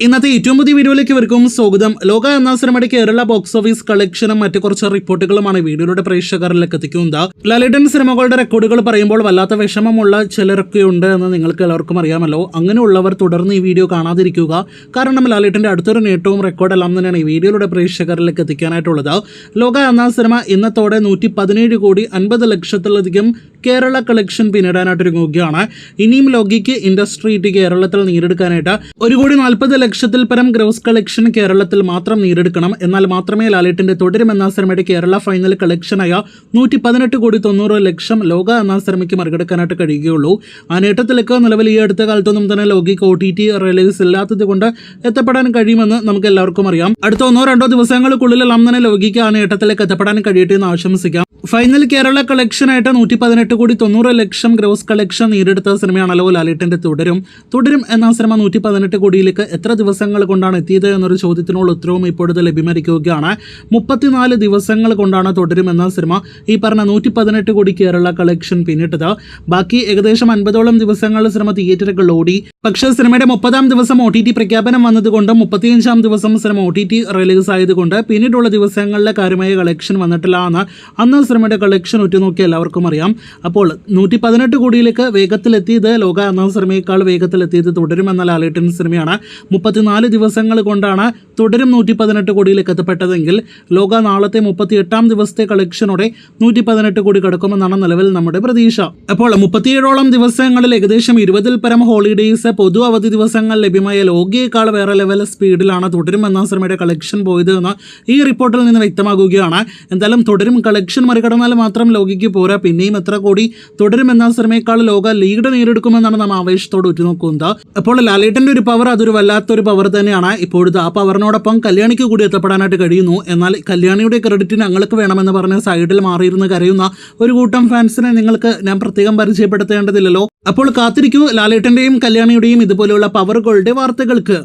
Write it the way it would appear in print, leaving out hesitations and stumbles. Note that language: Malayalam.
ഇന്നത്തെ ഏറ്റവും പുതിയ വീഡിയോയിലേക്ക് ഇവർക്കും സ്വാഗതം. ലോക എന്ന സിനിമയുടെ കേരള ബോക്സ് ഓഫീസ് കളക്ഷനും മറ്റു കുറച്ച് റിപ്പോർട്ടുകളുമാണ് വീഡിയോയുടെ പ്രേക്ഷകരിലേക്ക് എത്തിക്കുന്നത്. ലാലേട്ടൻ സിനിമകളുടെ റെക്കോർഡുകൾ പറയുമ്പോൾ വല്ലാത്ത വിഷമമുള്ള ചിലരൊക്കെ ഉണ്ട് എന്ന് നിങ്ങൾക്ക് എല്ലാവർക്കും അറിയാമല്ലോ. അങ്ങനെയുള്ളവർ തുടർന്ന് ഈ വീഡിയോ കാണാതിരിക്കുക. കാരണം ലാലേട്ടന്റെ അടുത്തൊരു നേട്ടവും റെക്കോർഡെല്ലാം തന്നെയാണ് ഈ വീഡിയോയുടെ പ്രേക്ഷകരിലേക്ക് എത്തിക്കാനായിട്ടുള്ളത്. ലോക എന്ന സിനിമ ഇന്നത്തോടെ 117 കോടി 50 ലക്ഷത്തിലധികം കേരള കളക്ഷൻ പിന്നിടാനായിട്ടൊരുങ്ങുകയാണ്. ഇനിയും ലോകയ്ക്ക് ഇൻഡസ്ട്രി കേരളത്തിൽ നേടിയെടുക്കാനായിട്ട് 1,40 ലക്ഷത്തിൽ പരം ഗ്രോസ് കളക്ഷൻ കേരളത്തിൽ മാത്രം നേടിയെടുക്കണം. എന്നാൽ മാത്രമേ ലാലേട്ടന്റെ തുടരും എന്ന സിനിമയുടെ കേരള ഫൈനൽ കളക്ഷനായ 118 കോടി 90 ലക്ഷം ലോക എന്ന സിനിമയ്ക്ക് മറികടക്കാനായിട്ട് കഴിയുകയുള്ളൂ. ആ നേട്ടത്തിലേക്ക് നിലവിൽ ഈ അടുത്ത കാലത്തൊന്നും തന്നെ ലോകയ്ക്ക് OTT റിലീസ് ഇല്ലാത്തത് കൊണ്ട് എത്തപ്പെടാൻ കഴിയുമെന്ന് നമുക്ക് എല്ലാവർക്കും അറിയാം. അടുത്ത 1-2 ദിവസങ്ങൾക്കുള്ളിലെല്ലാം തന്നെ ലോകയ്ക്ക് ആ നേട്ടത്തിലേക്ക് എത്തപ്പെടാൻ കഴിയട്ടെ എന്ന് ആശംസിക്കാം. ഫൈനൽ കേരള കളക്ഷനായിട്ട് 118 കോടി 90 ലക്ഷം ഗ്രോസ് കളക്ഷൻ നേടിയെടുത്ത സിനിമയാണല്ലോ ലാലേട്ടന്റെ തുടരും എന്ന സിനിമ 118 കോടിയിലേക്ക് എത്ര ദിവസങ്ങൾ കൊണ്ടാണ് എത്തിയത് എന്നൊരു ചോദ്യത്തിനുള്ള ഉത്തരവും ഇപ്പോഴത്തെ ലഭ്യമായിരിക്കുകയാണ്. 34 ദിവസങ്ങൾ കൊണ്ടാണ് തുടരും എന്ന സിനിമ ഈ പറഞ്ഞ 118 കോടി കേരള കളക്ഷൻ പിന്നിട്ടത്. ബാക്കി ഏകദേശം 50ഓളം ദിവസങ്ങൾ സിനിമ തിയേറ്ററുകളിൽ ഓടി. പക്ഷേ സിനിമയുടെ 30ാം ദിവസം OTT പ്രഖ്യാപനം വന്നതുകൊണ്ടും 35ാം ദിവസം സിനിമ OTT റിലീസ് ആയതുകൊണ്ട് പിന്നീടുള്ള ദിവസങ്ങളിലെ കാര്യമായ കളക്ഷൻ വന്നിട്ടില്ല എന്ന് അന്ന് സിനിമയുടെ കളക്ഷൻ ഉറ്റുനോക്കി എല്ലാവർക്കും അറിയാം. അപ്പോൾ 118 കോടിയിലേക്ക് വേഗത്തിലെത്തിയത് ലോക എന്ന സിനിമയേക്കാൾ വേഗത്തിലെത്തിയത് തുടരും എന്ന ലാലേട്ടൻ സിനിമയാണ്. 34 ദിവസങ്ങൾ കൊണ്ടാണ് തുടരും 118 കോടിയിലേക്ക് എത്തപ്പെട്ടതെങ്കിൽ ലോക നാളത്തെ 38ാം ദിവസത്തെ കളക്ഷനോടെ 118 കോടി കടക്കുമെന്നാണ് നിലവിൽ നമ്മുടെ പ്രതീക്ഷ. അപ്പോൾ 37ഓളം ദിവസങ്ങളിൽ ഏകദേശം 20ൽ പരം ഹോളിഡേയ്സ് പൊതു അവധി ദിവസങ്ങൾ ലഭ്യമായ ലോകയേക്കാൾ വേറെ ലെവൽ സ്പീഡിലാണ് തുടരും എന്ന സിനിമയുടെ കളക്ഷൻ പോയത് എന്ന് ഈ റിപ്പോർട്ടിൽ നിന്ന് വ്യക്തമാകുകയാണ്. എന്തായാലും തുടരും കളക്ഷൻ മറികടന്നാൽ മാത്രം ലോകയ്ക്ക് പോരാ, പിന്നെയും എത്ര കോടി തുടരും എന്ന സിനിമയേക്കാൾ ലോക ലീഡ് നേടിയെടുക്കുമെന്നാണ് നാം ആവേശത്തോട് ഉറ്റുനോക്കുന്നത്. അപ്പോൾ ലാലേട്ടന്റെ ഒരു പവർ അതൊരു വല്ലാത്തൊരു പവർ തന്നെയാണ്. ഇപ്പോഴത്തെ ആ പവറിനോടൊപ്പം കല്യാണിക്ക് കൂടി എത്തപ്പെടാനായിട്ട് കഴിയുന്നു. എന്നാൽ കല്യാണിയുടെ ക്രെഡിറ്റ് ഞങ്ങൾക്ക് വേണമെന്ന് പറഞ്ഞ് സൈഡിൽ മാറിയിരുന്ന് കരയുന്ന ഒരു കൂട്ടം ഫാൻസിനെ നിങ്ങൾക്ക് ഞാൻ പ്രത്യേകം പരിചയപ്പെടുത്തേണ്ടതില്ലല്ലോ. അപ്പോൾ കാത്തിരിക്കൂ ലാലേട്ടന്റെയും കല്യാണിയുടെയും ഇതുപോലെയുള്ള പവറുകളുടെ വാർത്തകൾക്ക്.